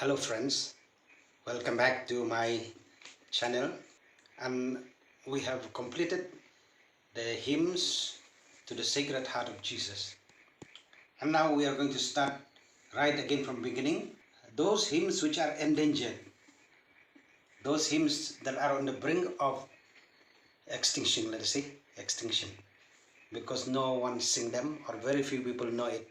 Hello friends, welcome back to my channel, and we have completed the hymns to the Sacred Heart of Jesus, and now we are going to start right again from beginning. Those hymns which are endangered, those hymns that are on the brink of extinction, let us say extinction, because no one sing them or very few people know it.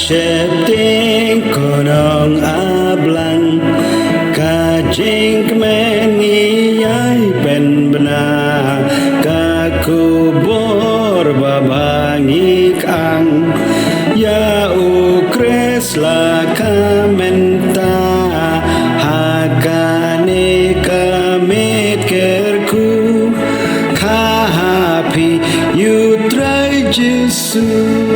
Sheptieng konong ablang kajing kemeni yai pen bena kakubor babangik ang ya ukres la kamenta hakane kamit kerku kahapi yutrai Jesu.